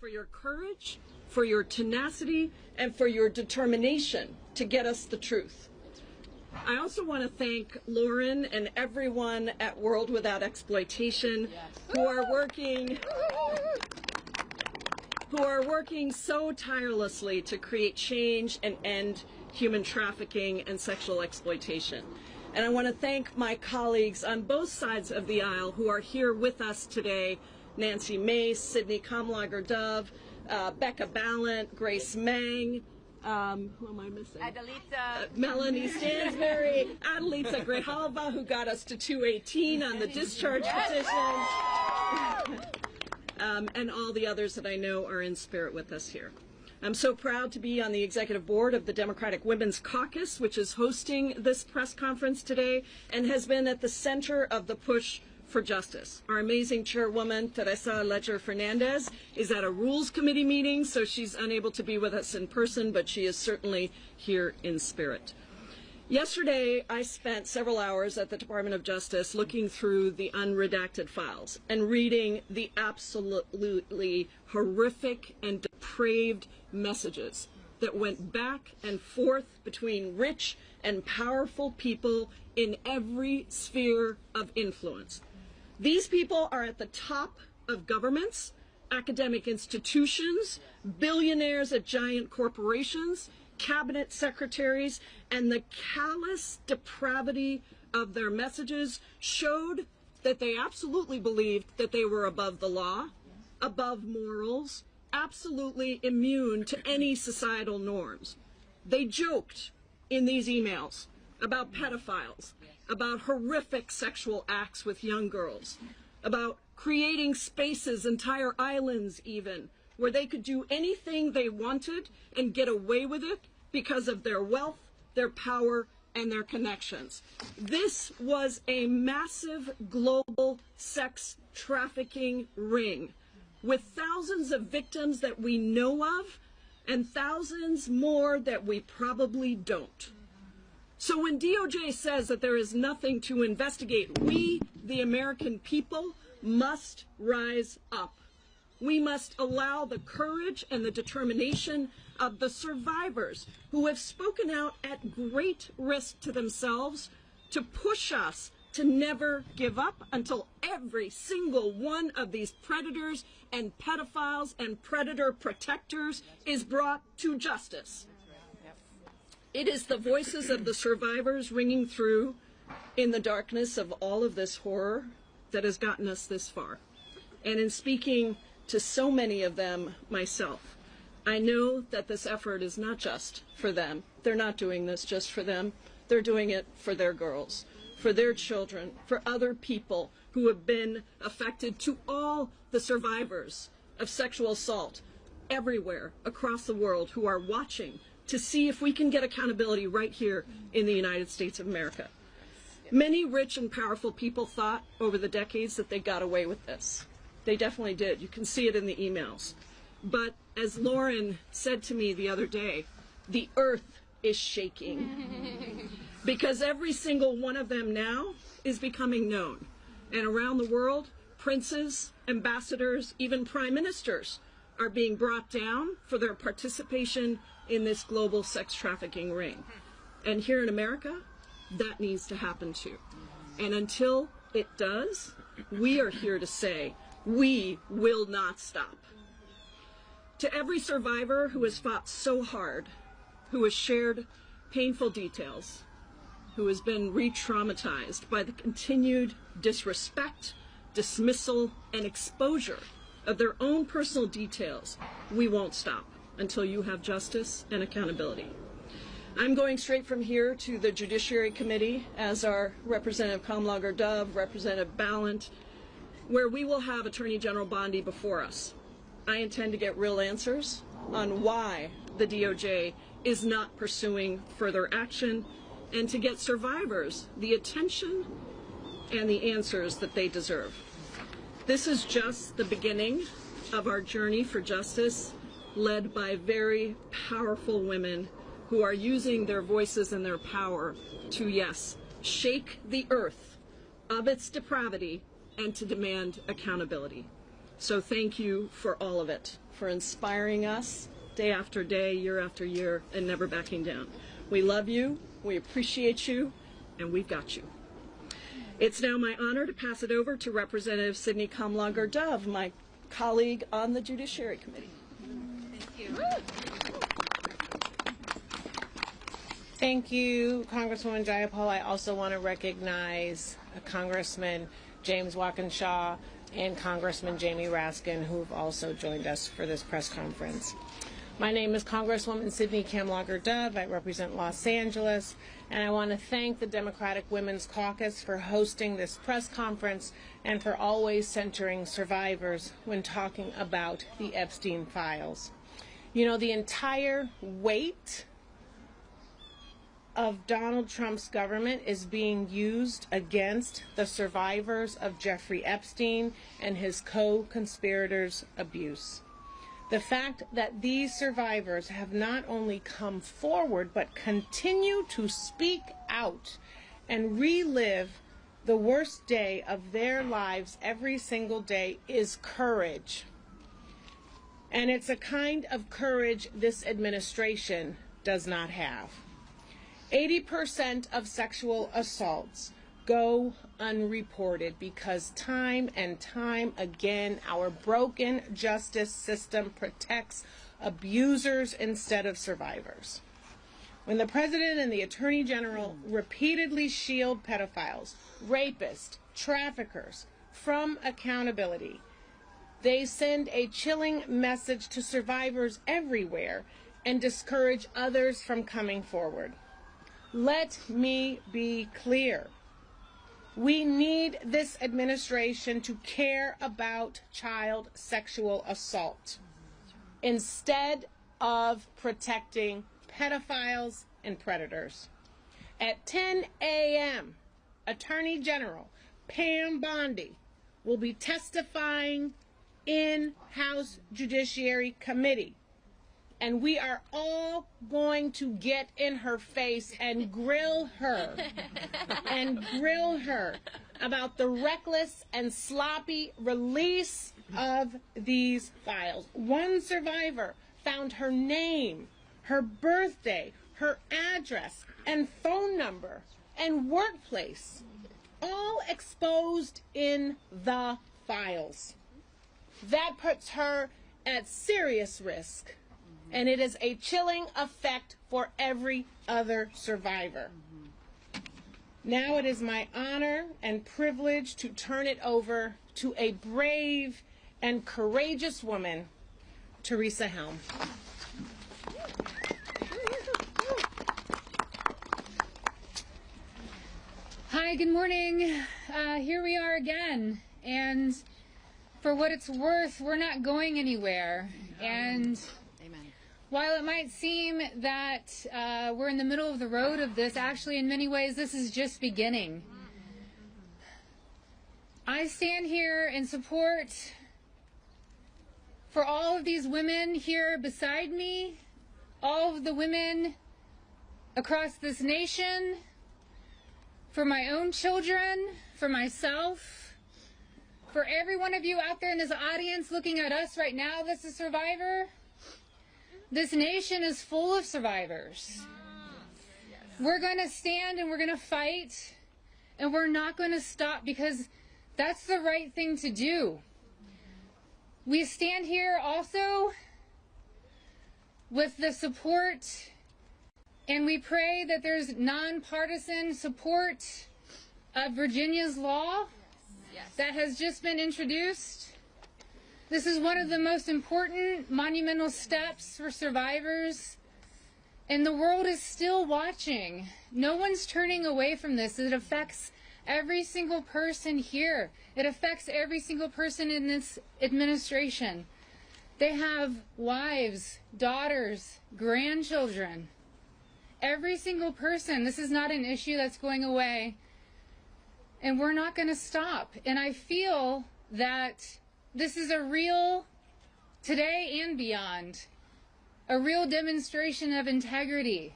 for your courage, for your tenacity, and for your determination to get us the truth. I also want to thank Lauren and everyone at World Without Exploitation who are working so tirelessly to create change and end human trafficking and sexual exploitation. And I want to thank my colleagues on both sides of the aisle who are here with us today: Nancy Mace, Sydney Kamlager-Dove, Becca Ballant, Grace Meng, who am I missing? Adelita. Melanie Stansberry, Adelita Grijalva, who got us to 218 on the discharge petition, and all the others that I know are in spirit with us here. I'm so proud to be on the executive board of the Democratic Women's Caucus, which is hosting this press conference today and has been at the center of the push for justice. Our amazing chairwoman, Teresa Ledger Fernandez, is at a Rules Committee meeting, so she's unable to be with us in person, but she is certainly here in spirit. Yesterday, I spent several hours at the Department of Justice looking through the unredacted files and reading the absolutely horrific and depraved messages that went back and forth between rich and powerful people in every sphere of influence. These people are at the top of governments, academic institutions, billionaires at giant corporations, cabinet secretaries, and the callous depravity of their messages showed that they absolutely believed that they were above the law, above morals, absolutely immune to any societal norms. They joked in these emails about pedophiles, about horrific sexual acts with young girls, about creating spaces, entire islands even, where they could do anything they wanted and get away with it because of their wealth, their power, and their connections. This was a massive global sex trafficking ring with thousands of victims that we know of and thousands more that we probably don't. So when DOJ says that there is nothing to investigate, we, the American people, must rise up. We must allow the courage and the determination of the survivors who have spoken out at great risk to themselves to push us to never give up until every single one of these predators and pedophiles and predator protectors is brought to justice. It is the voices of the survivors ringing through in the darkness of all of this horror that has gotten us this far. And in speaking to so many of them myself, I know that this effort is not just for them. They're not doing this just for them. They're doing it for their girls, for their children, for other people who have been affected, to all the survivors of sexual assault everywhere across the world who are watching to see if we can get accountability right here in the United States of America. Many rich and powerful people thought over the decades that they got away with this. They definitely did. You can see it in the emails. But as Lauren said to me the other day, the earth is shaking because every single one of them now is becoming known. And around the world, princes, ambassadors, even prime ministers are being brought down for their participation in this global sex trafficking ring. And here in America, that needs to happen too. And until it does, we are here to say, we will not stop. To every survivor who has fought so hard, who has shared painful details, who has been re-traumatized by the continued disrespect, dismissal, and exposure of their own personal details, we won't stop until you have justice and accountability. I'm going straight from here to the Judiciary Committee as our Representative Kamlager-Dove, Representative Ballant, where we will have Attorney General Bondi before us. I intend to get real answers on why the DOJ is not pursuing further action and to get survivors the attention and the answers that they deserve. This is just the beginning of our journey for justice, led by very powerful women who are using their voices and their power to, yes, shake the earth of its depravity and to demand accountability. So thank you for all of it, for inspiring us day after day, year after year, and never backing down. We love you, we appreciate you, and we've got you. It's now my honor to pass it over to Representative Sidney Kamlager-Dove, my colleague on the Judiciary Committee. Thank you. Thank you, Congresswoman Jayapal. I also want to recognize Congressman James Walkinshaw and Congressman Jamie Raskin, who have also joined us for this press conference. My name is Congresswoman Sidney Kamlager-Dove. I represent Los Angeles, and I want to thank the Democratic Women's Caucus for hosting this press conference and for always centering survivors when talking about the Epstein files. You know, the entire weight of Donald Trump's government is being used against the survivors of Jeffrey Epstein and his co-conspirators' abuse. The fact that these survivors have not only come forward but continue to speak out and relive the worst day of their lives every single day is courage. And it's a kind of courage this administration does not have. 80% of sexual assaults go unreported because time and time again our broken justice system protects abusers instead of survivors. When the President and the Attorney General repeatedly shield pedophiles, rapists, traffickers from accountability, they send a chilling message to survivors everywhere and discourage others from coming forward. Let me be clear. We need this administration to care about child sexual assault instead of protecting pedophiles and predators. At 10 a.m., Attorney General Pam Bondi will be testifying in House Judiciary Committee. And we are all going to get in her face and grill her about the reckless and sloppy release of these files. One survivor found her name, her birthday, her address, and phone number, and workplace, all exposed in the files. That puts her at serious risk. And it is a chilling effect for every other survivor. Now it is my honor and privilege to turn it over to a brave and courageous woman, Teresa Helm. Hi, good morning. Here we are again. And for what it's worth, we're not going anywhere. And while it might seem that we're in the middle of the road of this, actually in many ways this is just beginning. I stand here in support for all of these women here beside me, all of the women across this nation, for my own children, for myself, for every one of you out there in this audience looking at us right now that's a survivor. This nation is full of survivors. We're going to stand and we're going to fight, and we're not going to stop because that's the right thing to do. We stand here also with the support, and we pray that there's nonpartisan support of Virginia's law that has just been introduced. This is one of the most important monumental steps for survivors, and the world is still watching. No one's turning away from this. It affects every single person here. It affects every single person in this administration. They have wives, daughters, grandchildren. Every single person. This is not an issue that's going away, and we're not going to stop. And I feel that this is a real, today and beyond, a real demonstration of integrity.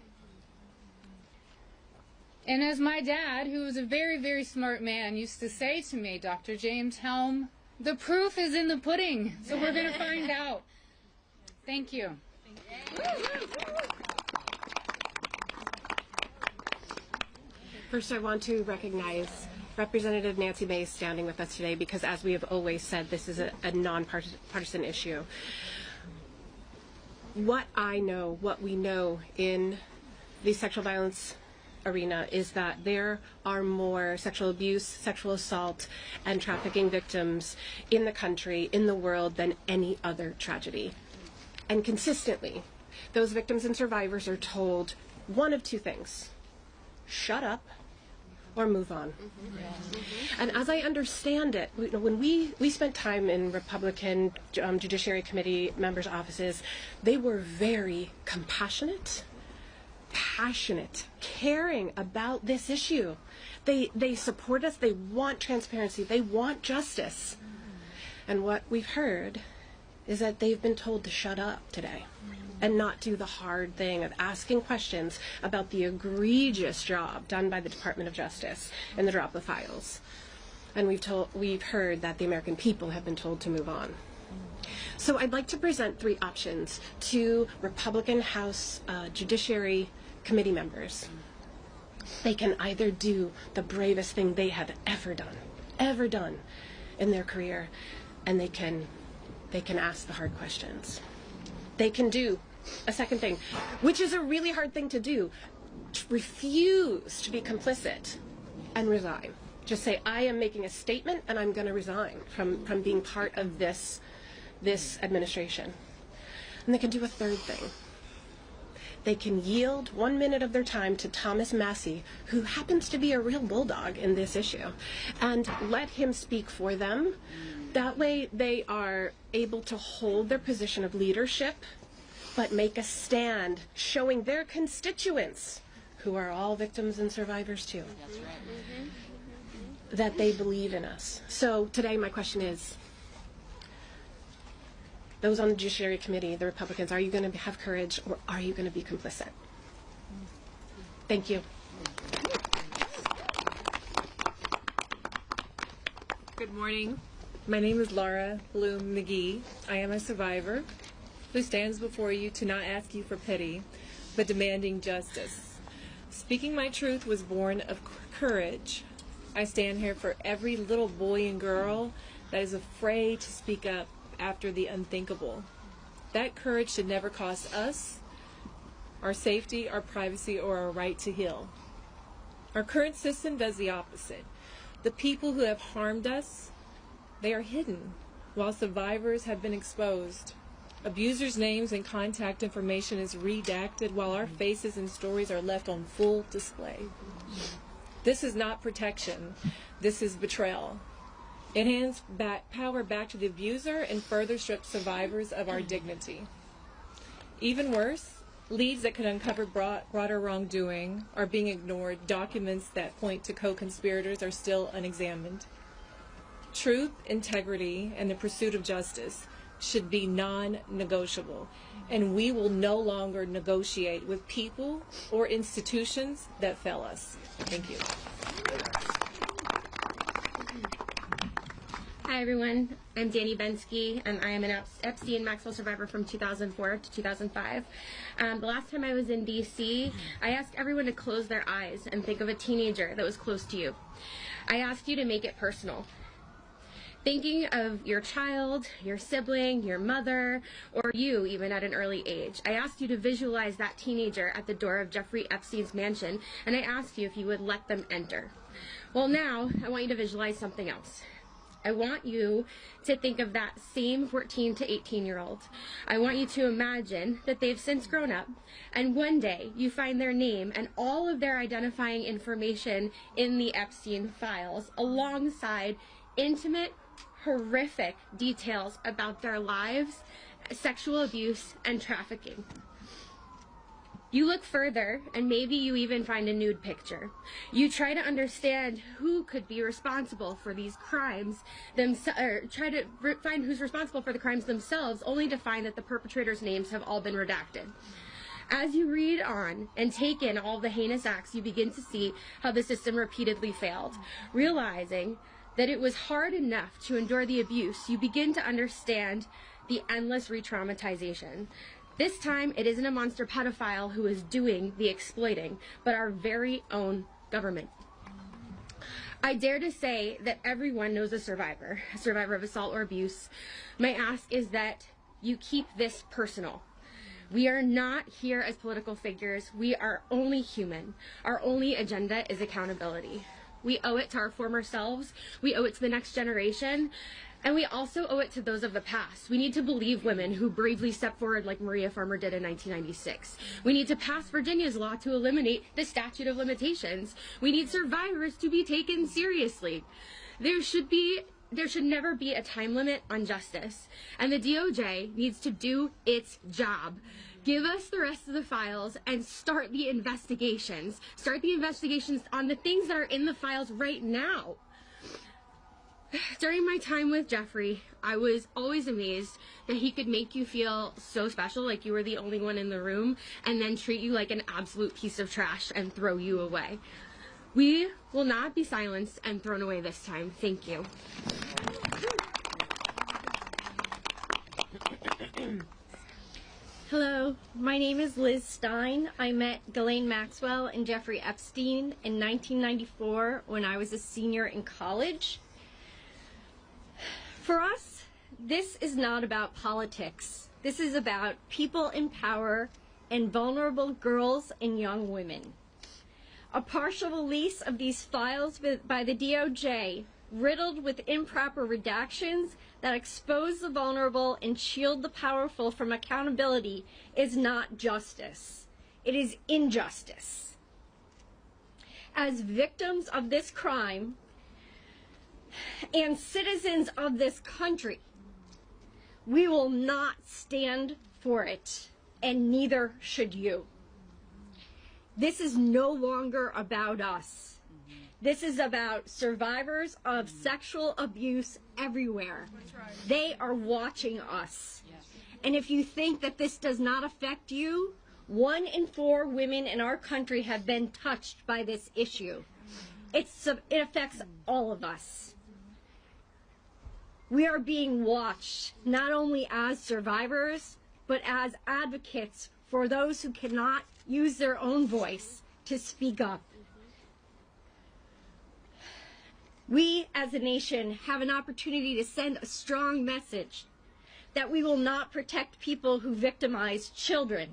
And as my dad, who was a very, very smart man, used to say to me, Dr. James Helm, The proof is in the pudding, so we're going to find out. Thank you. First, I want to recognize Representative Nancy Mace standing with us today because, as we have always said, this is a nonpartisan issue. What we know in the sexual violence arena is that there are more sexual abuse, sexual assault, and trafficking victims in the country, in the world, than any other tragedy. And consistently, those victims and survivors are told one of two things: shut up or move on. And as I understand it, when we spent time in Republican Judiciary Committee members' offices, they were very compassionate, passionate, caring about this issue. They support us, they want transparency, they want justice. And what we've heard is that they've been told to shut up today and not do the hard thing of asking questions about the egregious job done by the Department of Justice in the drop of files. And we've heard that the American people have been told to move on. So I'd like to present three options to Republican House Judiciary Committee members. They can either do the bravest thing they have ever done in their career, and they can ask the hard questions. They can do a second thing, which is a really hard thing to do: refuse to be complicit and resign. Just say, I am making a statement and I'm going to resign from being part of this administration. And they can do a third thing. They can yield 1 minute of their time to Thomas Massie, who happens to be a real bulldog in this issue, and let him speak for them. That way they are able to hold their position of leadership, but make a stand showing their constituents, who are all victims and survivors too, that they believe in us. So today my question is, those on the Judiciary Committee, the Republicans, are you going to have courage or are you going to be complicit? Thank you. Good morning. My name is Laura Bloom McGee. I am a survivor who stands before you to not ask you for pity, but demanding justice. Speaking my truth was born of courage. I stand here for every little boy and girl that is afraid to speak up after the unthinkable. That courage should never cost us our safety, our privacy, or our right to heal. Our current system does the opposite. The people who have harmed us, they are hidden, while survivors have been exposed. Abusers' names and contact information is redacted, while our faces and stories are left on full display. This is not protection. This is betrayal. It hands power back to the abuser and further strips survivors of our dignity. Even worse, leads that could uncover broader wrongdoing are being ignored. Documents that point to co-conspirators are still unexamined. Truth, integrity, and the pursuit of justice should be non-negotiable, and we will no longer negotiate with people or institutions that fail us. Thank you. Hi everyone, I'm Danny Bensky, and I am an Epstein Maxwell survivor from 2004 to 2005. The last time I was in DC, I asked everyone to close their eyes and think of a teenager that was close to you. I asked you to make it personal. Thinking of your child, your sibling, your mother, or you even at an early age. I asked you to visualize that teenager at the door of Jeffrey Epstein's mansion, and I asked you if you would let them enter. Well, now I want you to visualize something else. I want you to think of that same 14 to 18-year-old. I want you to imagine that they've since grown up, and one day you find their name and all of their identifying information in the Epstein files, alongside intimate, horrific details about their lives, sexual abuse, and trafficking. You look further, and maybe you even find a nude picture. You try to understand who could be responsible for these crimes, or try to find who's responsible for the crimes themselves, only to find that the perpetrators' names have all been redacted. As you read on and take in all the heinous acts, you begin to see how the system repeatedly failed, realizing that it was hard enough to endure the abuse, you begin to understand the endless re-traumatization. This time, it isn't a monster pedophile who is doing the exploiting, but our very own government. I dare to say that everyone knows a survivor of assault or abuse. My ask is that you keep this personal. We are not here as political figures. We are only human. Our only agenda is accountability. We owe it to our former selves. We owe it to the next generation. And we also owe it to those of the past. We need to believe women who bravely stepped forward like Maria Farmer did in 1996. We need to pass Virginia's law to eliminate the statute of limitations. We need survivors to be taken seriously. There should never be a time limit on justice. And the DOJ needs to do its job. Give us the rest of the files and start the investigations. Start the investigations on the things that are in the files right now. During my time with Jeffrey, I was always amazed that he could make you feel so special, like you were the only one in the room, and then treat you like an absolute piece of trash and throw you away. We will not be silenced and thrown away this time. Thank you. Hello, my name is Liz Stein. I met Ghislaine Maxwell and Jeffrey Epstein in 1994 when I was a senior in college. For us, this is not about politics. This is about people in power and vulnerable girls and young women. A partial release of these files by the DOJ, riddled with improper redactions that expose the vulnerable and shield the powerful from accountability, is not justice. It is injustice. As victims of this crime and citizens of this country, we will not stand for it, and neither should you. This is no longer about us. This is about survivors of sexual abuse everywhere. They are watching us. And if you think that this does not affect you, 1 in 4 women in our country have been touched by this issue. It affects all of us. We are being watched not only as survivors, but as advocates for those who cannot use their own voice to speak up. We as a nation have an opportunity to send a strong message that we will not protect people who victimize children,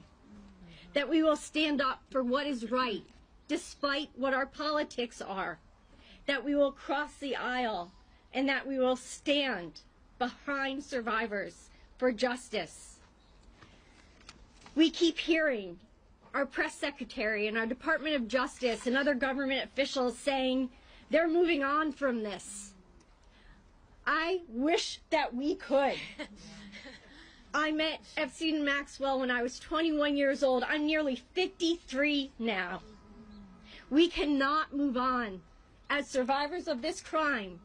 that we will stand up for what is right despite what our politics are, that we will cross the aisle, and that we will stand behind survivors for justice. We keep hearing our press secretary and our Department of Justice and other government officials saying they're moving on from this. I wish that we could. I met Epstein and Maxwell when I was 21 years old. I'm nearly 53 now. We cannot move on as survivors of this crime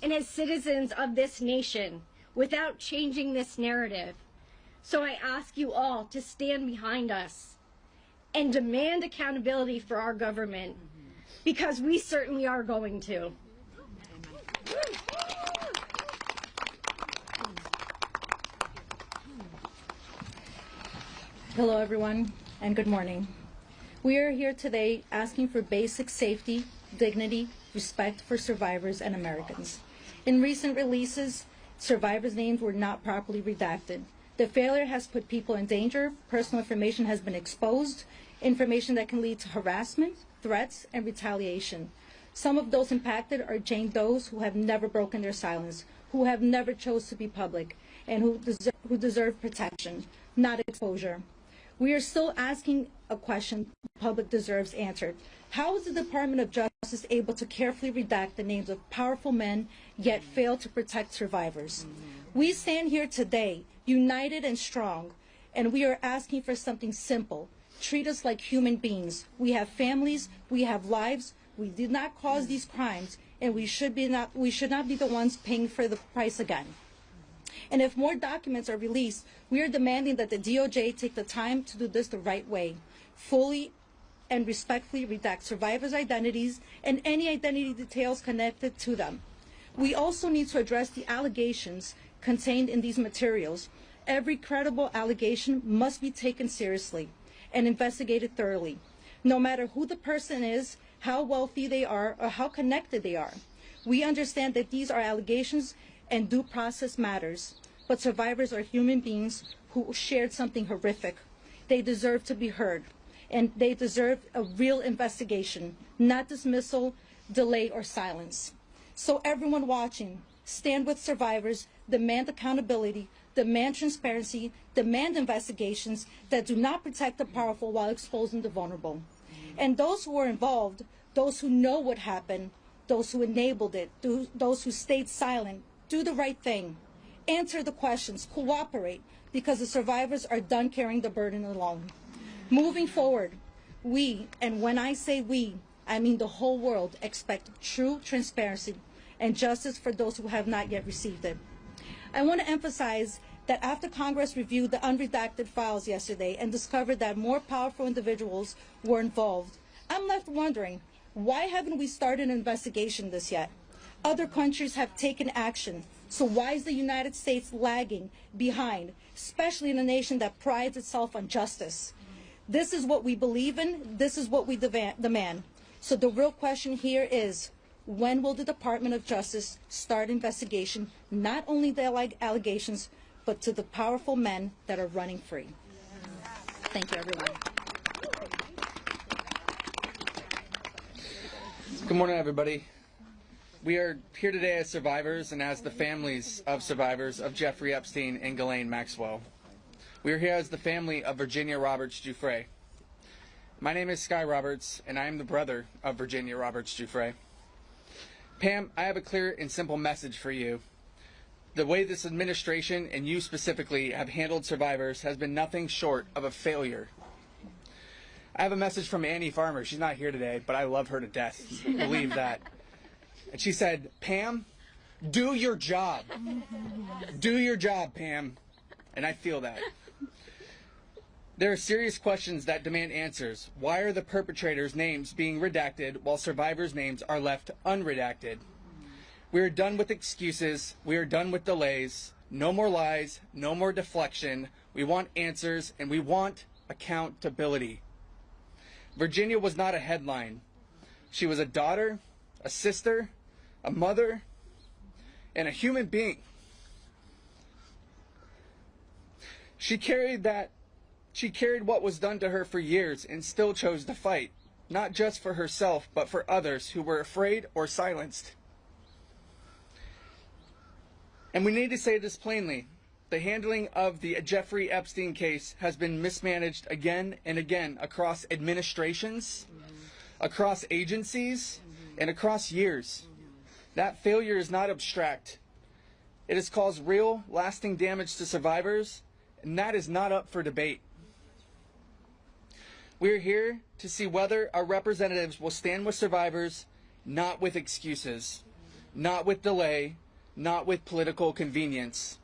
and as citizens of this nation without changing this narrative. So I ask you all to stand behind us and demand accountability for our government, because we certainly are going to. Hello everyone, and good morning. We are here today asking for basic safety, dignity, respect for survivors and Americans. In recent releases, survivors' names were not properly redacted. The failure has put people in danger, personal information has been exposed, information that can lead to harassment, threats, and retaliation. Some of those impacted are Jane Does who have never broken their silence, who have never chose to be public, and who deserve protection, not exposure. We are still asking a question the public deserves answered. How is the Department of Justice able to carefully redact the names of powerful men, yet fail to protect survivors? We stand here today, united and strong, and we are asking for something simple. Treat us like human beings. We have families, we have lives, we did not cause these crimes, and we should not be the ones paying for the price again. And if more documents are released, we are demanding that the DOJ take the time to do this the right way, fully and respectfully redact survivors' identities and any identity details connected to them. We also need to address the allegations contained in these materials. Every credible allegation must be taken seriously and investigated thoroughly, no matter who the person is, how wealthy they are, or how connected they are. We understand that these are allegations and due process matters, but survivors are human beings who shared something horrific. They deserve to be heard, and they deserve a real investigation, not dismissal, delay, or silence. So everyone watching, stand with survivors, demand accountability, demand transparency, demand investigations that do not protect the powerful while exposing the vulnerable. And those who are involved, those who know what happened, those who enabled it, those who stayed silent, do the right thing. Answer the questions, cooperate, because the survivors are done carrying the burden alone. Moving forward, we, and when I say we, I mean the whole world, expect true transparency and justice for those who have not yet received it. I want to emphasize that after Congress reviewed the unredacted files yesterday and discovered that more powerful individuals were involved, I'm left wondering, why haven't we started an investigation this yet? Other countries have taken action, so why is the United States lagging behind, especially in a nation that prides itself on justice? This is what we believe in, this is what we demand. So the real question here is, when will the Department of Justice start investigation, not only the allegations, but to the powerful men that are running free? Thank you, everyone. Good morning, everybody. We are here today as survivors and as the families of survivors of Jeffrey Epstein and Ghislaine Maxwell. We are here as the family of Virginia Roberts Giuffre. My name is Sky Roberts, and I am the brother of Virginia Roberts Giuffre. Pam, I have a clear and simple message for you. The way this administration, and you specifically, have handled survivors has been nothing short of a failure. I have a message from Annie Farmer. She's not here today, but I love her to death. Believe that. And she said, Pam, do your job. Do your job, Pam. And I feel that. There are serious questions that demand answers. Why are the perpetrators' names being redacted while survivors' names are left unredacted? We are done with excuses. We are done with delays. No more lies. No more deflection. We want answers, and we want accountability. Virginia was not a headline. She was a daughter, a sister, a mother, and a human being. She carried what was done to her for years and still chose to fight, not just for herself, but for others who were afraid or silenced. And we need to say this plainly. The handling of the Jeffrey Epstein case has been mismanaged again and again across administrations, across agencies, and across years. That failure is not abstract. It has caused real, lasting damage to survivors, and that is not up for debate. We are here to see whether our representatives will stand with survivors, not with excuses, not with delay, not with political convenience.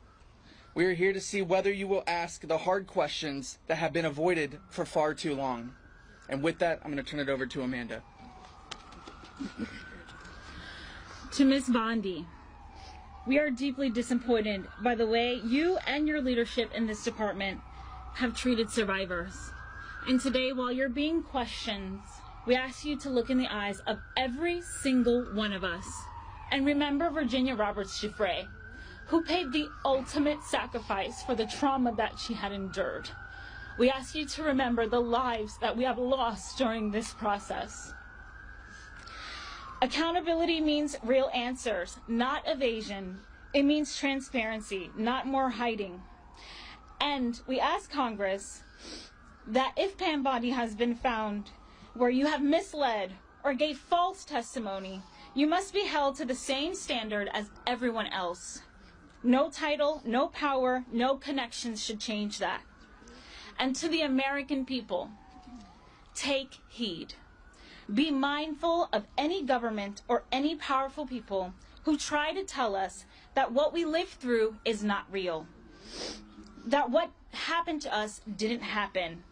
We are here to see whether you will ask the hard questions that have been avoided for far too long. And with that, I'm going to turn it over to Amanda. To Ms. Bondi, we are deeply disappointed by the way you and your leadership in this department have treated survivors. And today, while you're being questioned, we ask you to look in the eyes of every single one of us and remember Virginia Roberts Giuffre, who paid the ultimate sacrifice for the trauma that she had endured. We ask you to remember the lives that we have lost during this process. Accountability means real answers, not evasion. It means transparency, not more hiding. And we ask Congress that if Pam Bondi has been found where you have misled or gave false testimony, you must be held to the same standard as everyone else. No title, no power, no connections should change that. And to the American people, take heed. Be mindful of any government or any powerful people who try to tell us that what we lived through is not real, that what happened to us didn't happen,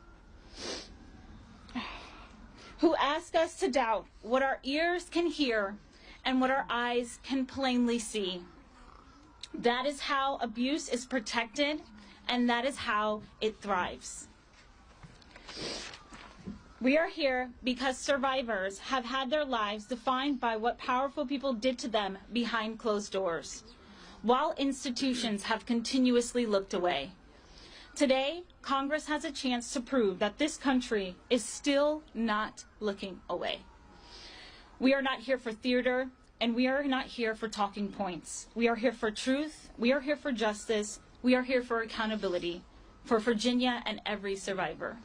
who ask us to doubt what our ears can hear and what our eyes can plainly see. That is how abuse is protected, and that is how it thrives. We are here because survivors have had their lives defined by what powerful people did to them behind closed doors, while institutions have continuously looked away. Today, Congress has a chance to prove that this country is still not looking away. We are not here for theater, and we are not here for talking points. We are here for truth, we are here for justice, we are here for accountability, for Virginia and every survivor.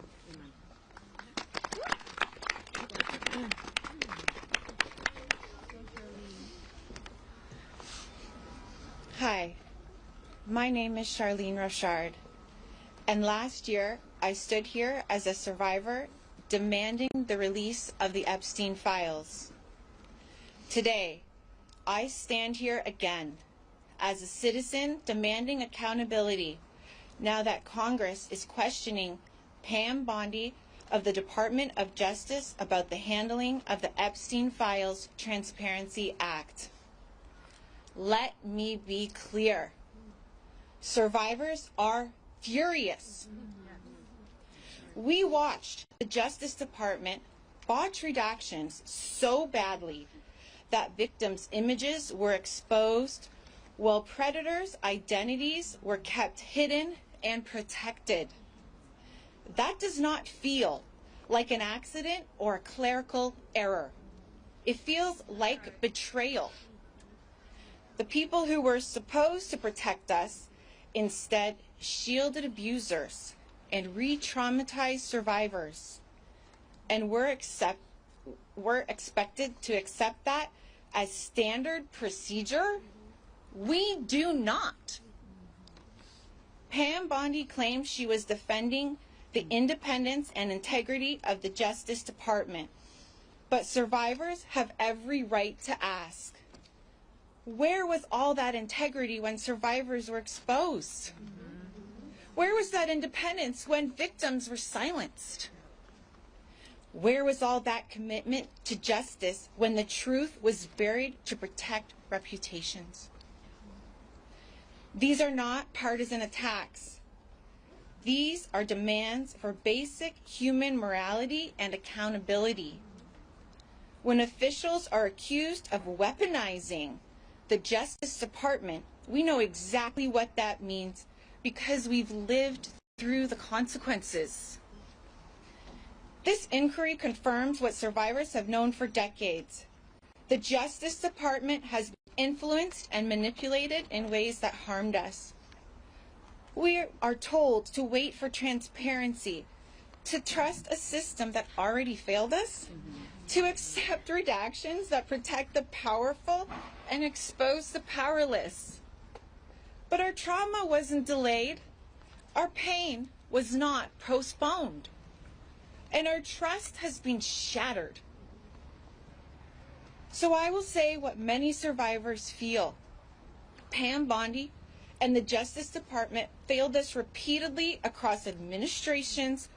Hi, my name is Charlene Rochard, and last year I stood here as a survivor demanding the release of the Epstein files. Today, I stand here again as a citizen demanding accountability now that Congress is questioning Pam Bondi of the Department of Justice about the handling of the Epstein Files Transparency Act. Let me be clear. Survivors are furious. We watched the Justice Department botch redactions so badly that victims' images were exposed while predators' identities were kept hidden and protected. That does not feel like an accident or a clerical error. It feels like betrayal. The people who were supposed to protect us instead shielded abusers and re-traumatized survivors, and we're expected to accept that as standard procedure? We do not. Pam Bondi claimed she was defending the independence and integrity of the Justice Department, but survivors have every right to ask, where was all that integrity when survivors were exposed? Where was that independence when victims were silenced? Where was all that commitment to justice when the truth was buried to protect reputations? These are not partisan attacks. These are demands for basic human morality and accountability. When officials are accused of weaponizing the Justice Department, we know exactly what that means because we've lived through the consequences. This inquiry confirms what survivors have known for decades. The Justice Department has been influenced and manipulated in ways that harmed us. We are told to wait for transparency, to trust a system that already failed us, to accept redactions that protect the powerful and expose the powerless. But our trauma wasn't delayed. Our pain was not postponed. And our trust has been shattered. So I will say what many survivors feel. Pam Bondi and the Justice Department failed us repeatedly across administrations,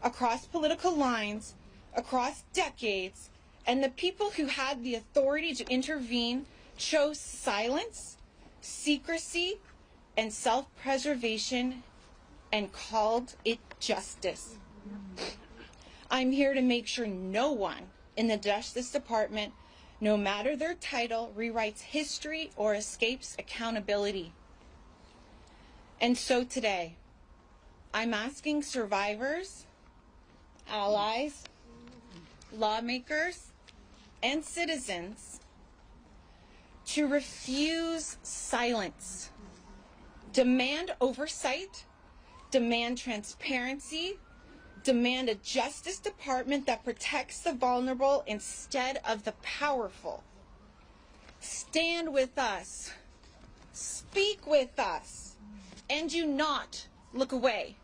across political lines, across decades, and the people who had the authority to intervene chose silence, secrecy, and self-preservation and called it justice. I'm here to make sure no one in the Justice Department, no matter their title, rewrites history or escapes accountability. And so today, I'm asking survivors, allies, lawmakers, and citizens to refuse silence, demand oversight, demand transparency, demand a Justice Department that protects the vulnerable instead of the powerful. Stand with us, speak with us, and do not look away.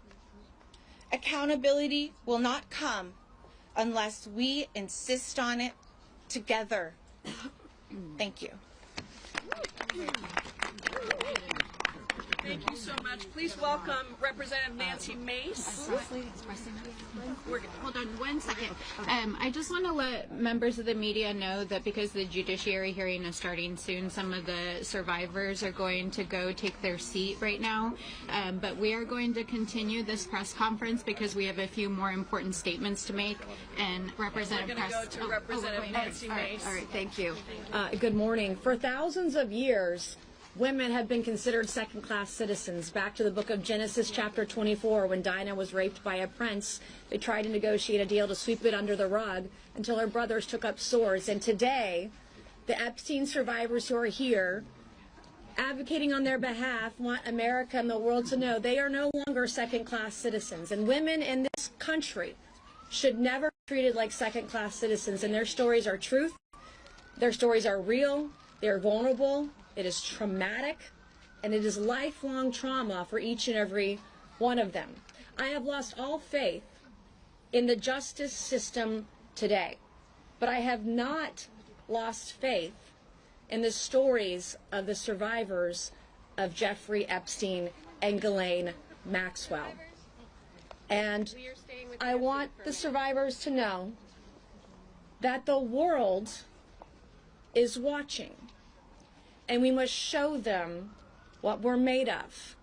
Accountability will not come unless we insist on it together. Thank you. Thank you so much. Please welcome Representative Nancy Mace. Hold on 1 second. I just want to let members of the media know that because the judiciary hearing is starting soon, some of the survivors are going to go take their seat right now. But we are going to continue this press conference because we have a few more important statements to make. And Representative We're going to go to Representative Nancy Mace. All right, thank you. Good morning. For thousands of years, women have been considered second-class citizens. Back to the book of Genesis, chapter 24, when Dinah was raped by a prince, they tried to negotiate a deal to sweep it under the rug until her brothers took up swords. And today, the Epstein survivors who are here, advocating on their behalf, want America and the world to know they are no longer second-class citizens. And women in this country should never be treated like second-class citizens. And their stories are truth. Their stories are real. They're vulnerable. It is traumatic, and it is lifelong trauma for each and every one of them. I have lost all faith in the justice system today, but I have not lost faith in the stories of the survivors of Jeffrey Epstein and Ghislaine Maxwell. And I want the survivors to know that the world is watching. And we must show them what we're made of.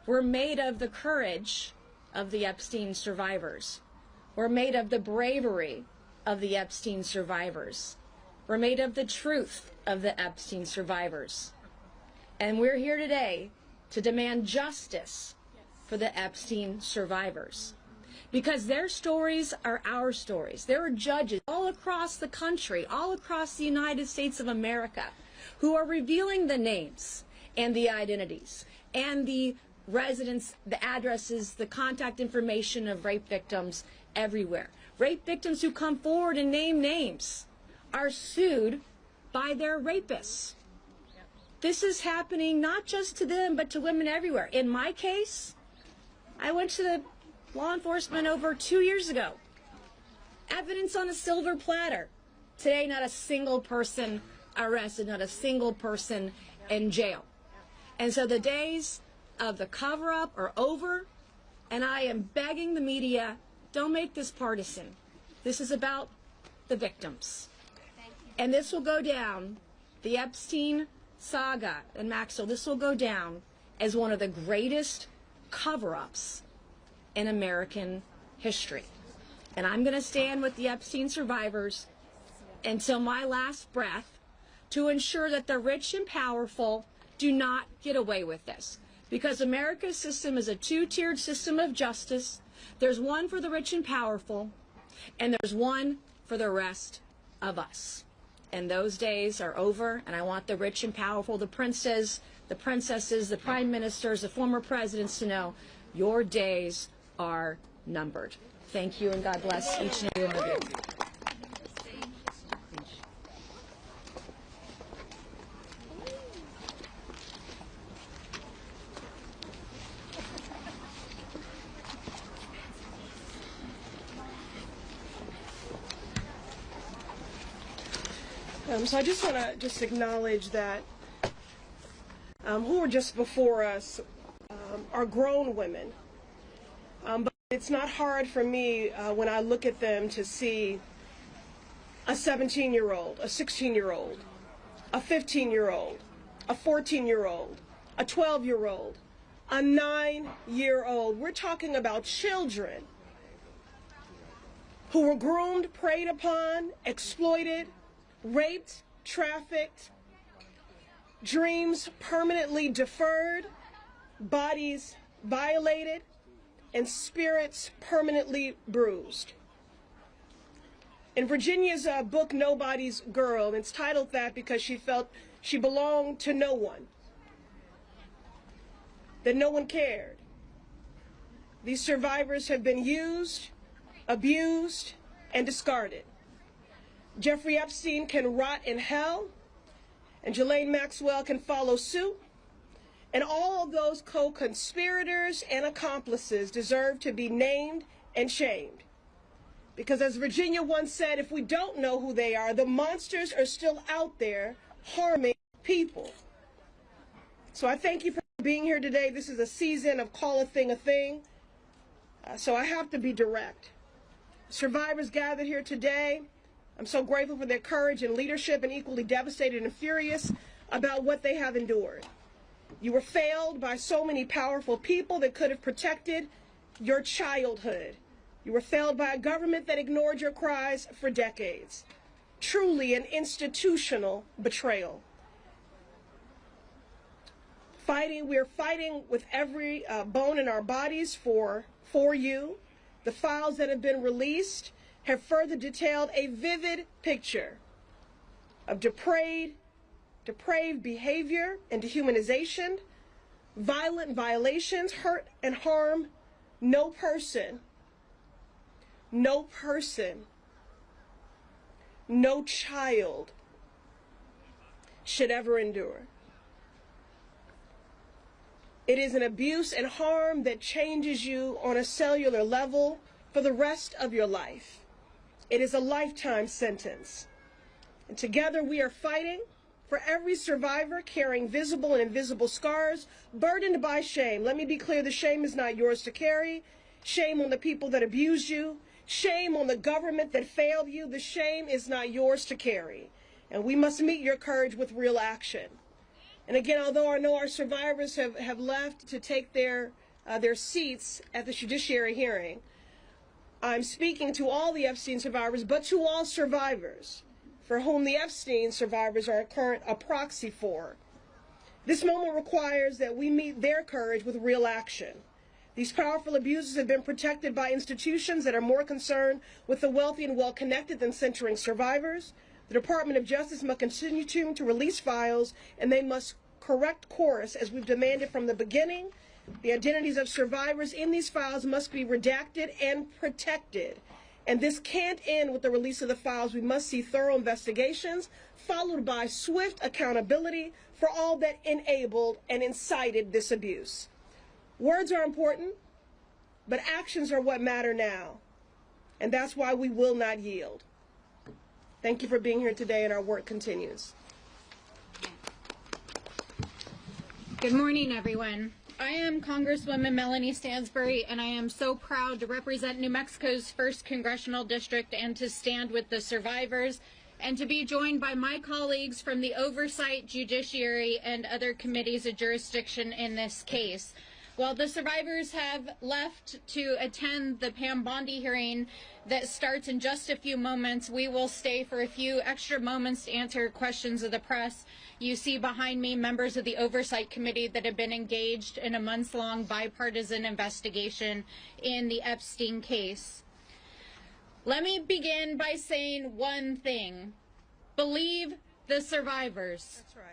We're made of the courage of the Epstein survivors. We're made of the bravery of the Epstein survivors. We're made of the truth of the Epstein survivors. And we're here today to demand justice for the Epstein survivors. Because their stories are our stories. There are judges all across the country, all across the United States of America, who are revealing the names and the identities and the residence, the addresses, the contact information of rape victims everywhere. Rape victims who come forward and name names are sued by their rapists. This is happening not just to them, but to women everywhere. In my case, I went to the law enforcement over 2 years ago. Evidence on a silver platter. Today, not a single person arrested, not a single person in jail. And so the days of the cover-up are over, and I am begging the media, don't make this partisan. This is about the victims. And this will go down, the Epstein saga and Maxwell, this will go down as one of the greatest cover-ups in American history. And I'm going to stand with the Epstein survivors until my last breath to ensure that the rich and powerful do not get away with this. Because America's system is a two-tiered system of justice. There's one for the rich and powerful, and there's one for the rest of us. And those days are over, and I want the rich and powerful, the princes, the princesses, the prime ministers, the former presidents to know your days are numbered. Thank you, and God bless each and every one of you. So I just want to acknowledge that who are just before us are grown women. But it's not hard for me when I look at them to see a 17-year-old, a 16-year-old, a 15-year-old, a 14-year-old, a 12-year-old, a 9-year-old. We're talking about children who were groomed, preyed upon, exploited, raped, trafficked, dreams permanently deferred, bodies violated, and spirits permanently bruised. In Virginia's book, Nobody's Girl, it's titled that because she felt she belonged to no one, that no one cared. These survivors have been used, abused, and discarded. Jeffrey Epstein can rot in hell, and Ghislaine Maxwell can follow suit, and all of those co-conspirators and accomplices deserve to be named and shamed. Because as Virginia once said, if we don't know who they are, the monsters are still out there harming people. So I thank you for Being here today, this is a season of call a thing, so I have to be direct. Survivors gathered here today, I'm so grateful for their courage and leadership, and equally devastated and furious about what they have endured. You were failed by so many powerful people that could have protected your childhood. You were failed by a government that ignored your cries for decades. Truly an institutional betrayal. We're fighting with every bone in our bodies for you. The files that have been released have further detailed a vivid picture of depraved behavior and dehumanization, violent violations, hurt and harm no person, no child should ever endure. It is an abuse and harm that changes you on a cellular level for the rest of your life. It is a lifetime sentence. And together we are fighting for every survivor carrying visible and invisible scars, burdened by shame. Let me be clear, the shame is not yours to carry. Shame on the people that abused you. Shame on the government that failed you. The shame is not yours to carry. And we must meet your courage with real action. And again, although I know our survivors have left to take their seats at the judiciary hearing, I'm speaking to all the Epstein survivors, but to all survivors for whom the Epstein survivors are a proxy for. This moment requires that we meet their courage with real action. These powerful abusers have been protected by institutions that are more concerned with the wealthy and well-connected than centering survivors. The Department of Justice must continue to release files, and they must correct course as we've demanded from the beginning. The identities of survivors in these files must be redacted and protected. And this can't end with the release of the files. We must see thorough investigations, followed by swift accountability for all that enabled and incited this abuse. Words are important, but actions are what matter now. And that's why we will not yield. Thank you for being here today, and our work continues. Good morning, everyone. I am Congresswoman Melanie Stansbury, and I am so proud to represent New Mexico's 1st Congressional District and to stand with the survivors, and to be joined by my colleagues from the Oversight, Judiciary, and other committees of jurisdiction in this case. While the survivors have left to attend the Pam Bondi hearing that starts in just a few moments, we will stay for a few extra moments to answer questions of the press. You see behind me members of the Oversight Committee that have been engaged in a months-long bipartisan investigation in the Epstein case. Let me begin by saying one thing. Believe the survivors. That's right.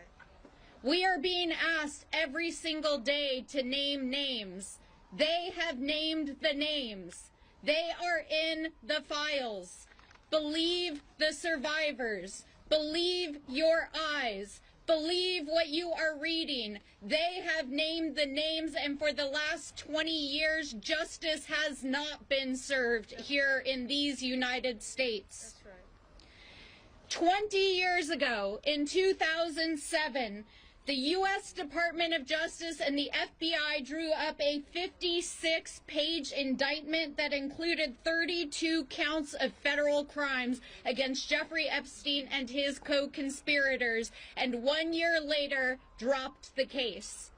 We are being asked every single day to name names. They have named the names. They are in the files. Believe the survivors. Believe your eyes. Believe what you are reading. They have named the names, and for the last 20 years, justice has not been served here in these United States. That's right. 20 years ago, in 2007, the U.S. Department of Justice and the FBI drew up a 56-page indictment that included 32 counts of federal crimes against Jeffrey Epstein and his co-conspirators, and 1 year later dropped the case.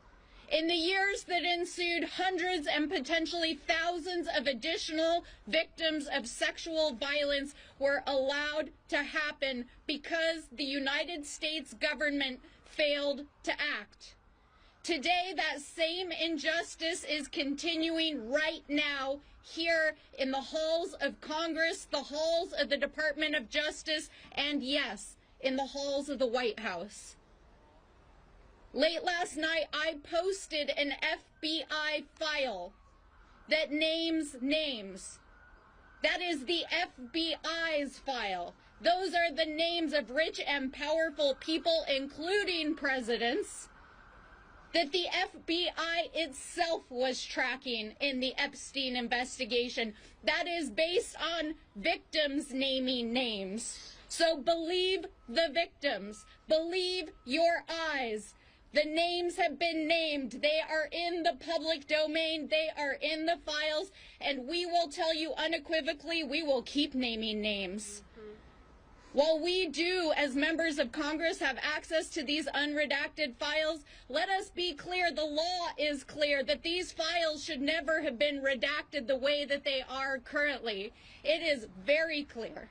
In the years that ensued, hundreds and potentially thousands of additional victims of sexual violence were allowed to happen because the United States government failed to act. Today, that same injustice is continuing right now here in the halls of Congress, the halls of the Department of Justice, and yes, in the halls of the White House. Late last night, I posted an FBI file that names names. That is the FBI's file. Those are the names of rich and powerful people, including presidents, that the FBI itself was tracking in the Epstein investigation. That is based on victims naming names. So believe the victims. Believe your eyes. The names have been named. They are in the public domain. They are in the files. And we will tell you unequivocally, we will keep naming names. While we do, as members of Congress, have access to these unredacted files, let us be clear, the law is clear, that these files should never have been redacted the way that they are currently. It is very clear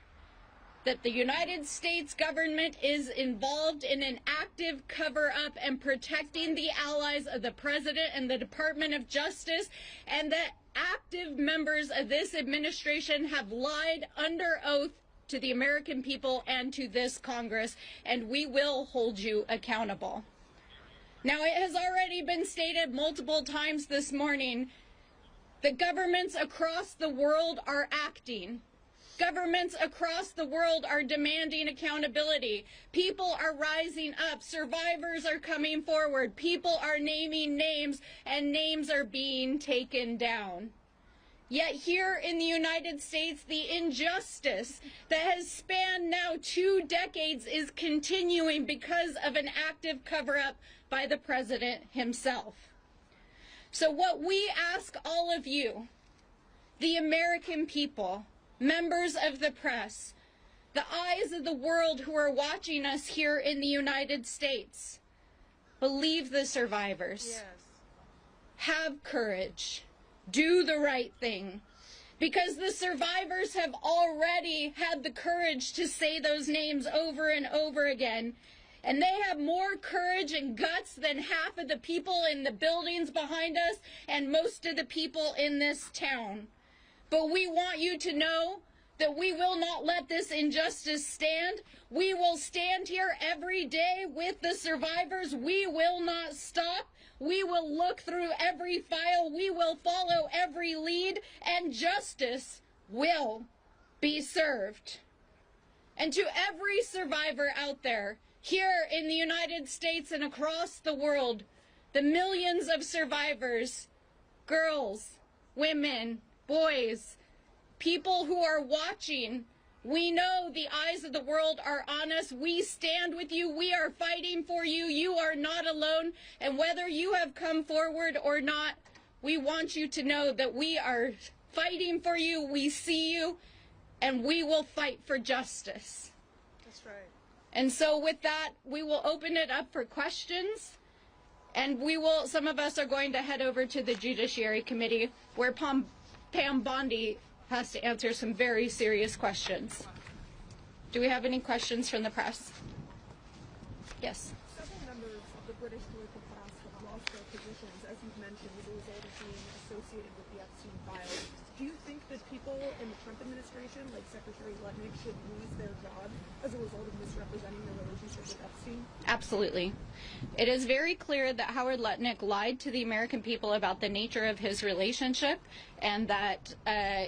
that the United States government is involved in an active cover-up and protecting the allies of the President and the Department of Justice, and that active members of this administration have lied under oath to the American people and to this Congress, and we will hold you accountable. Now, it has already been stated multiple times this morning that governments across the world are acting. Governments across the world are demanding accountability. People are rising up. Survivors are coming forward. People are naming names, and names are being taken down. Yet here in the United States, the injustice that has spanned now 2 decades is continuing because of an active cover-up by the President himself. So what we ask all of you, the American people, members of the press, the eyes of the world who are watching us here in the United States, believe the survivors. Yes. Have courage. Do the right thing, because the survivors have already had the courage to say those names over and over again, and they have more courage and guts than half of the people in the buildings behind us and most of the people in this town. But we want you to know that we will not let this injustice stand. We will stand here every day with the survivors. We will not stop. We will look through every file. We will follow every lead, and justice will be served. And to every survivor out there, here in the United States and across the world, the millions of survivors, girls, women, boys, people who are watching, we know the eyes of the world are on us. We stand with you. We are fighting for you. You are not alone. And whether you have come forward or not, we want you to know that we are fighting for you. We see you, and we will fight for justice. That's right. And so with that, we will open it up for questions. And some of us are going to head over to the Judiciary Committee, where Pam Bondi has to answer some very serious questions. Do we have any questions from the press? Yes. Several members of the British political class have lost their positions, as you've mentioned, as a result of being associated with the Epstein files. Do you think that people in the Trump administration, like Secretary Lutnick, should lose their job as a result of misrepresenting their relationship with Epstein? Absolutely. It is very clear that Howard Lutnick lied to the American people about the nature of his relationship, and that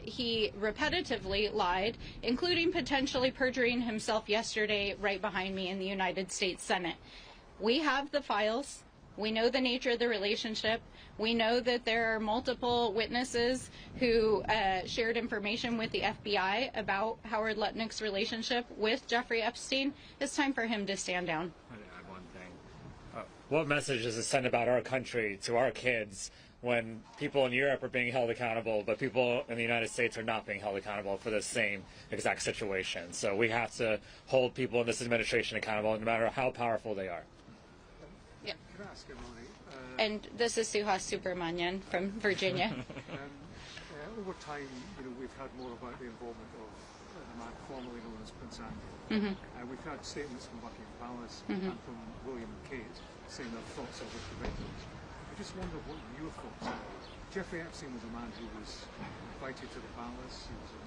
he repetitively lied, including potentially perjuring himself yesterday right behind me in the United States Senate. We have the files. We know the nature of the relationship. We know that there are multiple witnesses who shared information with the FBI about Howard Lutnick's relationship with Jeffrey Epstein. It's time for him to stand down. I'd add one thing. What message does it send about our country to our kids when people in Europe are being held accountable, but people in the United States are not being held accountable for the same exact situation? So we have to hold people in this administration accountable, no matter how powerful they are. Yeah. And this is Suhas Subramanian from Virginia. Over time, we've had more about the involvement of the man formerly known as Prince Andrew. We've had statements from Buckingham Palace and from William and Kate saying their thoughts over the victims. I just wonder what your thoughts are. Jeffrey Epstein was a man who was invited to the palace. He was a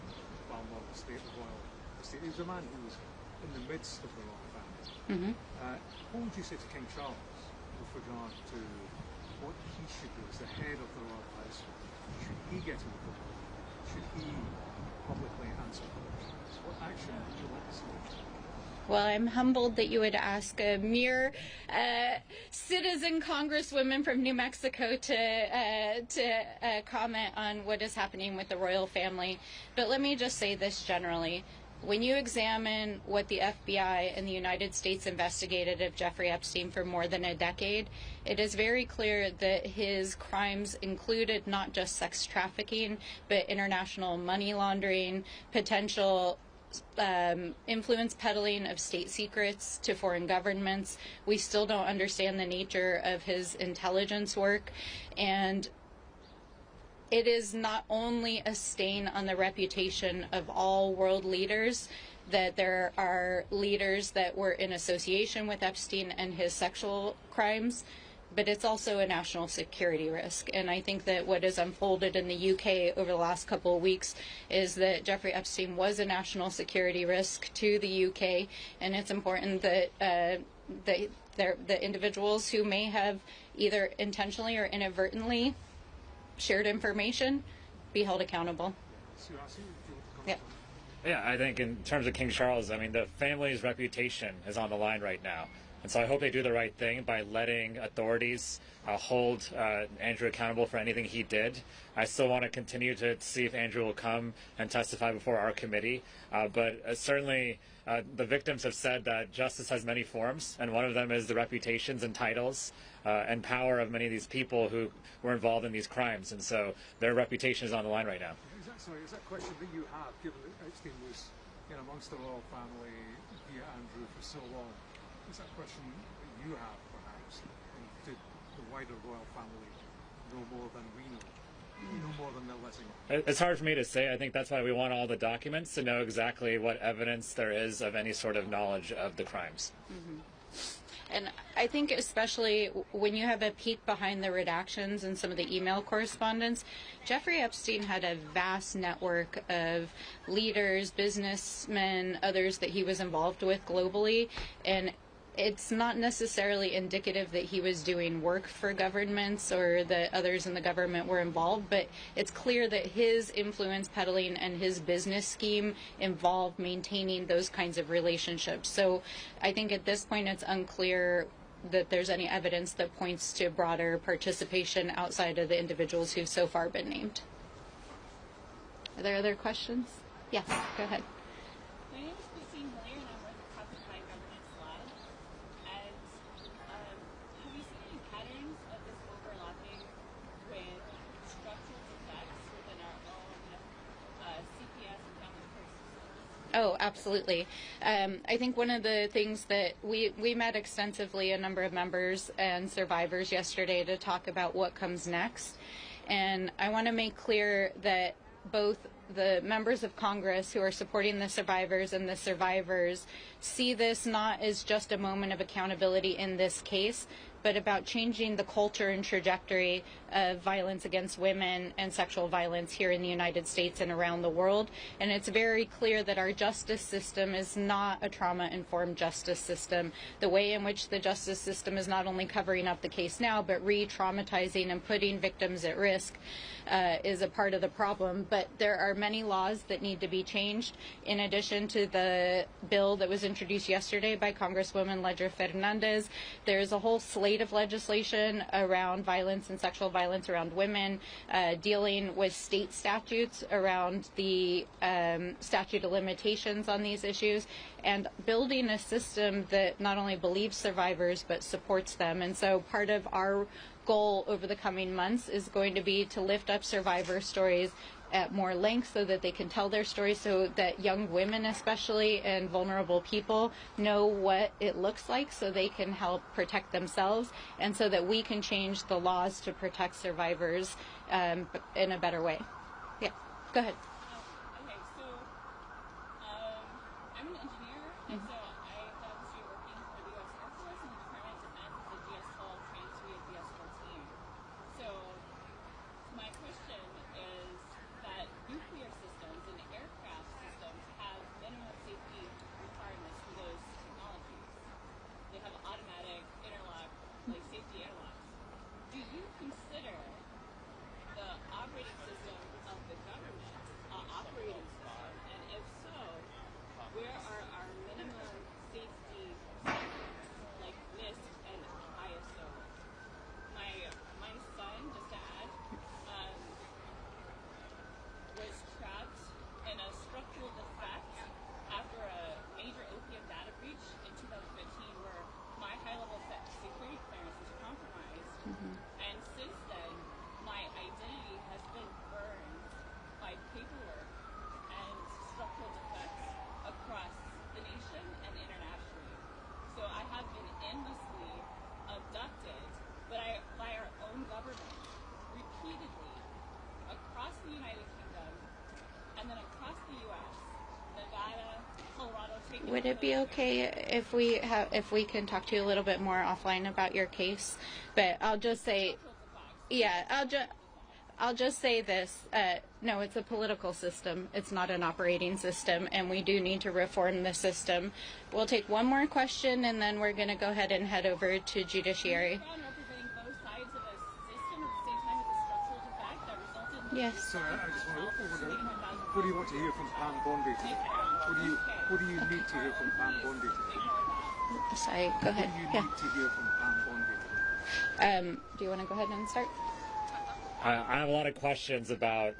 Balmoral estate, the royal estate. He was a man who was in the midst of the royal family. What would you say to King Charles with regard to what he should do as the head of the royal household? Should he get involved? Should he publicly answer questions? What action would you like to see? Well, I'm humbled that you would ask a mere citizen congresswoman from New Mexico to comment on what is happening with the royal family. But let me just say this generally. when you examine what the FBI and the United States investigated of Jeffrey Epstein for more than a decade, it is very clear that his crimes included not just sex trafficking, but international money laundering, potential influence peddling of state secrets to foreign governments. We still don't understand the nature of his intelligence work, and it is not only a stain on the reputation of all world leaders that there are leaders that were in association with Epstein and his sexual crimes, but it's also a national security risk. And I think that what has unfolded in the UK over the last couple of weeks is that Jeffrey Epstein was a national security risk to the UK, and it's important that the individuals who may have either intentionally or inadvertently shared information be held accountable. Yeah. Yeah, I think in terms of King Charles, I mean, the family's reputation is on the line right now. And so I hope they do the right thing by letting authorities hold Andrew accountable for anything he did. I still want to continue to see if Andrew will come and testify before our committee. But certainly the victims have said that justice has many forms, and one of them is the reputations and titles and power of many of these people who were involved in these crimes. And so their reputation is on the line right now. Is that a question that you have, given that Epstein was amongst the royal family via Andrew for so long? Is that a question that you have, perhaps? And did the wider royal family know more than we know? No more than they're letting on? It's hard for me to say. I think that's why we want all the documents to know exactly what evidence there is of any sort of knowledge of the crimes. Mm-hmm. And I think especially when you have a peek behind the redactions and some of the email correspondence, Jeffrey Epstein had a vast network of leaders, businessmen, others that he was involved with globally, and it's not necessarily indicative that he was doing work for governments or that others in the government were involved, but it's clear that his influence peddling and his business scheme involved maintaining those kinds of relationships. So I think at this point it's unclear that there's any evidence that points to broader participation outside of the individuals who've so far been named. Are there other questions? Yes, go ahead. Oh, absolutely. I think one of the things that we met extensively, a number of members and survivors yesterday, to talk about what comes next. And I want to make clear that both the members of Congress who are supporting the survivors and the survivors see this not as just a moment of accountability in this case, but about changing the culture and trajectory of violence against women and sexual violence here in the United States and around the world. And it's very clear that our justice system is not a trauma-informed justice system. The way in which the justice system is not only covering up the case now, but re-traumatizing and putting victims at risk is a part of the problem. But there are many laws that need to be changed. In addition to the bill that was introduced yesterday by Congresswoman Ledger Fernandez, there's a whole slate of legislation around violence and sexual violence around women, dealing with state statutes around the statute of limitations on these issues, and building a system that not only believes survivors but supports them. And so part of our goal over the coming months is going to be to lift up survivor stories at more length so that they can tell their stories, so that young women especially and vulnerable people know what it looks like so they can help protect themselves, and so that we can change the laws to protect survivors in a better way. Yeah, go ahead. Okay, so I'm an engineer, and so I have history working for the U.S. Air Force and the Department of Defense as a GS-12 trained to be a DS-14. So my question is that nuclear systems and aircraft systems have minimum safety requirements for those technologies. They have automatic interlock, like safety interlocks. Do you consider the operating system of the government Would it be okay if we can talk to you a little bit more offline about your case? But I'll just say, yeah, I'll just say this. No, it's a political system. It's not an operating system, and we do need to reform the system. We'll take one more question, and then we're going to go ahead and head over to judiciary. Yes. So I just want to, what do you want to hear from Pam Bondi today? What do you need to hear from Pam Bondi today? Sorry, go ahead. What do you need to hear from Pam Bondi today? Do you want to go ahead and start? I have a lot of questions about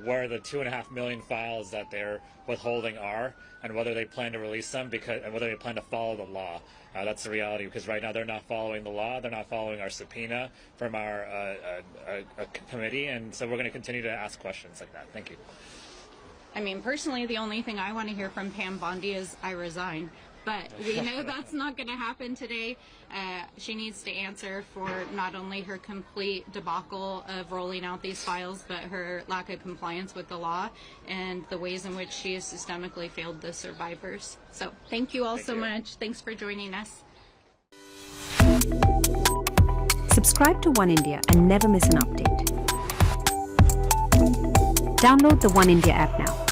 where the 2.5 million files that they're withholding are, and whether they plan to release them, and whether they plan to follow the law. That's the reality, because right now they're not following the law. They're not following our subpoena from our committee, and so we're going to continue to ask questions like that. Thank you. I mean, personally, the only thing I want to hear from Pam Bondi is I resign. But we know that's not going to happen today. She needs to answer for not only her complete debacle of rolling out these files, but her lack of compliance with the law and the ways in which she has systemically failed the survivors. So thank you all so much. Thanks for joining us. Subscribe to One India and never miss an update. Download the One India app now.